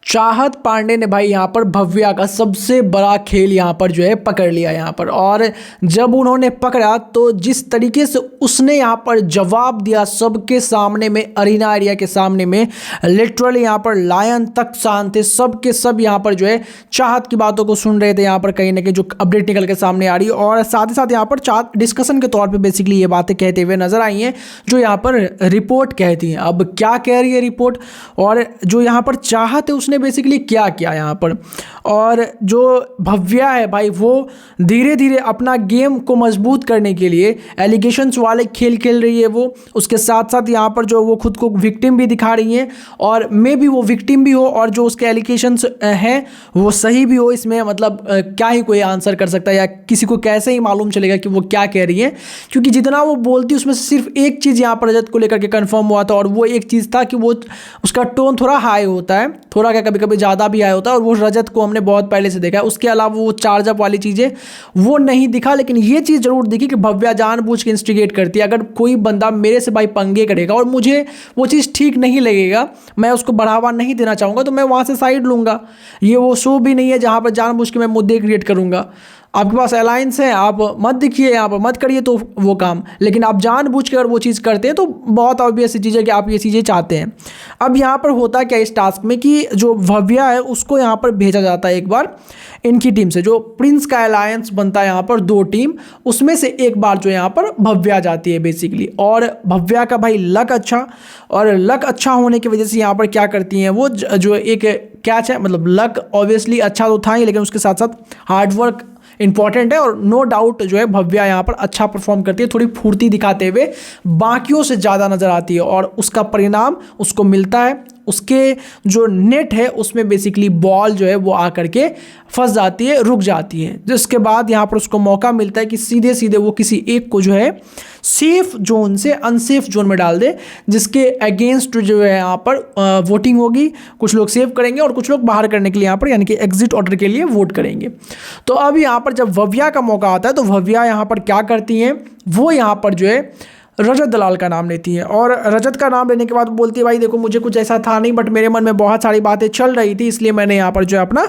चाहत पांडे ने भाई यहाँ पर भव्या का सबसे बड़ा खेल यहाँ पर जो है पकड़ लिया यहाँ पर। और जब उन्होंने पकड़ा तो जिस तरीके से उसने यहाँ पर जवाब दिया सबके सामने में, अरीना एरिया के सामने में, लिटरली यहाँ पर लायन तक शांत थे, सब के सब यहाँ पर जो है चाहत की बातों को सुन रहे थे यहाँ पर कहीं ना कहीं जो अपडेट निकल के सामने आ रही है। और साथ ही साथ यहाँ पर चाहत डिस्कशन के तौर पर बेसिकली ये बातें कहते हुए नजर आई हैं जो यहाँ पर रिपोर्ट कहती हैं। अब क्या कह रही है रिपोर्ट और जो यहाँ पर चाहत है उसने बेसिकली क्या किया यहाँ पर। और जो भव्या है भाई वो धीरे धीरे अपना गेम को मजबूत करने के लिए एलिगेशंस वाले खेल खेल रही है वो, उसके साथ साथ यहाँ पर जो वो खुद को विक्टिम भी दिखा रही है और मे भी वो विक्टिम भी हो और जो उसके एलिगेशंस हैं वो सही भी हो। इसमें मतलब क्या ही कोई आंसर कर सकता है या किसी को कैसे ही मालूम चलेगा कि वो क्या कह रही है, क्योंकि जितना वो बोलती उसमें से सिर्फ एक चीज़ यहाँ पर रजत को लेकर के कंफर्म हुआ था और वो एक चीज़ था कि वो उसका टोन थोड़ा हाई होता है, थोड़ा क्या कभी कभी ज़्यादा भी हाई होता है और वो रजत को हमने बहुत पहले से देखा है। उसके अलावा वो चार्जअप वाली चीज़ें वो नहीं दिखा, लेकिन ये चीज़ जरूर दिखी कि भव्या जानबूझ के इंस्टिगेट करती है। अगर कोई बंदा मेरे से भाई पंगे करेगा और मुझे वो चीज़ ठीक नहीं लगेगा, मैं उसको बढ़ावा नहीं देना चाहूँगा, तो मैं वहाँ से साइड लूँगा। ये वो शो भी नहीं है जहाँ पर जानबूझ के मैं मुद्दे क्रिएट करूँगा। आपके पास अलायंस है, आप मत दिखिए यहाँ पर, मत करिए तो वो काम, लेकिन आप जानबूझ के अगर वो चीज़ करते हैं तो बहुत ऑब्वियस चीज़ है कि आप ये चीज़ें चाहते हैं। अब यहाँ पर होता क्या इस टास्क में कि जो भव्या है उसको यहाँ पर भेजा जाता है एक बार इनकी टीम से, जो प्रिंस का अलायंस बनता है यहाँ पर 2 टीम, उसमें से एक बार जो यहाँ पर भव्या जाती है बेसिकली। और भव्या का भाई लक अच्छा, और लक अच्छा होने की वजह से यहाँ पर क्या करती हैं वो जो एक कैच है, मतलब लक ऑब्वियसली अच्छा तो था ही लेकिन उसके साथ साथ हार्डवर्क इंपॉर्टेंट है और नो डाउट जो है भव्या यहाँ पर अच्छा परफॉर्म करती है, थोड़ी फुर्ती दिखाते हुए बाकियों से ज़्यादा नज़र आती है और उसका परिणाम उसको मिलता है। उसके जो नेट है उसमें बेसिकली बॉल जो है वो आकर के फंस जाती है, रुक जाती है, जिसके बाद यहाँ पर उसको मौका मिलता है कि सीधे सीधे वो किसी एक को जो है सेफ जोन से अनसेफ जोन में डाल दे, जिसके अगेंस्ट जो है यहाँ पर वोटिंग होगी। कुछ लोग सेव करेंगे और कुछ लोग बाहर करने के लिए यहाँ पर यानी कि एग्जिट ऑर्डर के लिए वोट करेंगे। तो अब यहाँ पर जब भव्या का मौका आता है तो भव्या यहाँ पर क्या करती हैं, वो यहाँ पर जो है रजत दलाल का नाम लेती है और रजत का नाम लेने के बाद बोलती है भाई देखो मुझे कुछ ऐसा था नहीं, बट मेरे मन में बहुत सारी बातें चल रही थी, इसलिए मैंने यहाँ पर जो है अपना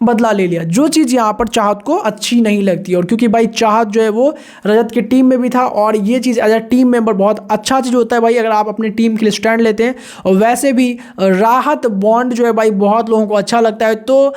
बदला ले लिया। जो चीज़ यहाँ पर चाहत को अच्छी नहीं लगती और क्योंकि भाई चाहत जो है वो रजत की टीम में भी था और ये चीज़ एज अ टीम मेंबर बहुत अच्छा चीज़ होता है भाई अगर आप अपनी टीम के लिए स्टैंड लेते हैं। और वैसे भी राहत बॉन्ड जो है भाई बहुत लोगों को अच्छा लगता है, तो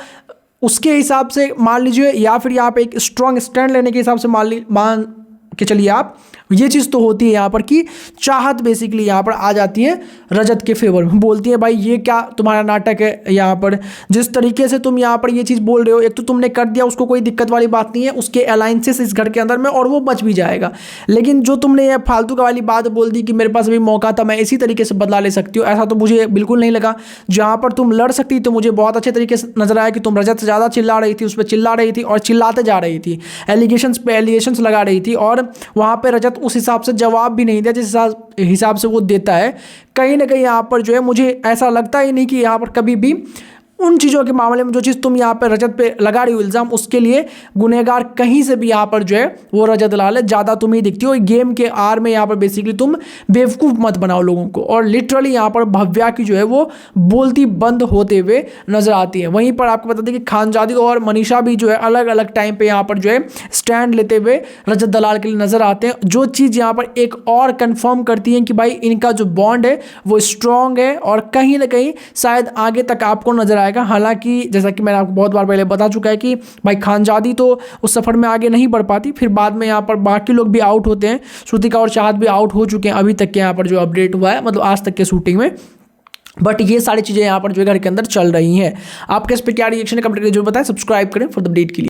उसके हिसाब से मान लीजिए या फिर यहाँ पे एक स्ट्रॉन्ग स्टैंड लेने के हिसाब से मान के चलिए आप, ये चीज़ तो होती है यहाँ पर कि चाहत बेसिकली यहाँ पर आ जाती है रजत के फेवर में, बोलती है भाई ये क्या तुम्हारा नाटक है, यहाँ पर जिस तरीके से तुम यहाँ पर ये चीज़ बोल रहे हो, एक तो तुमने कर दिया उसको कोई दिक्कत वाली बात नहीं है, उसके अलायंसेस इस घर के अंदर में और वो बच भी जाएगा, लेकिन जो तुमने ये फालतू का वाली बात बोल दी कि मेरे पास अभी मौका था मैं इसी तरीके से बदला ले सकती हूँ, ऐसा तो मुझे बिल्कुल नहीं लगा। जहाँ पर तुम लड़ सकती तो मुझे बहुत अच्छे तरीके से नजर आया कि तुम रजत से ज़्यादा चिल्ला रही थी, उस पर चिल्ला रही थी और चिल्लाते जा रही थी, एलिगेशंस पे एलिगेशंस लगा रही थी और वहाँ पर रजत उस हिसाब से जवाब भी नहीं दिया जिस हिसाब से वो देता है। कहीं ना कहीं यहाँ पर जो है मुझे ऐसा लगता ही नहीं कि यहाँ पर कभी भी उन चीज़ों के मामले में जो चीज़ तुम यहाँ पर रजत पे लगा रही हो इल्ज़ाम, उसके लिए गुनहगार कहीं से भी यहाँ पर जो है वो रजत दलाल है, ज़्यादा तुम ही दिखती हो। गेम के आर में यहाँ पर बेसिकली तुम बेवकूफ़ मत बनाओ लोगों को। और लिटरली यहाँ पर भव्या की जो है वो बोलती बंद होते हुए नजर आती है। वहीं पर आपको बता दें कि खानजादी और मनीषा भी जो है अलग अलग टाइम पर यहाँ पर जो है स्टैंड लेते हुए रजत दलाल के लिए नजर आते हैं, जो चीज़ यहाँ पर एक और कन्फर्म करती है कि भाई इनका जो बॉन्ड है वो स्ट्रॉन्ग है और कहीं ना कहीं शायद आगे तक आपको नजर आएगा। हालांकि जैसा कि मैंने आपको बहुत बार पहले बता चुका है कि भाई खानजादी तो उस सफर में आगे नहीं बढ़ पाती, फिर बाद में यहाँ पर बाकी लोग भी आउट होते हैं, श्रुतिका और चाहत भी आउट हो चुके हैं अभी तक के यहाँ पर जो अपडेट हुआ है, मतलब आज तक के शूटिंग में। बट ये सारी चीज़ें यहाँ पर जो घर के अंदर चल रही हैं। आपके इस पर क्या रिएक्शन है कमेंट करके जरूर बताएं, सब्सक्राइब करें फॉर द अपडेट के लिए।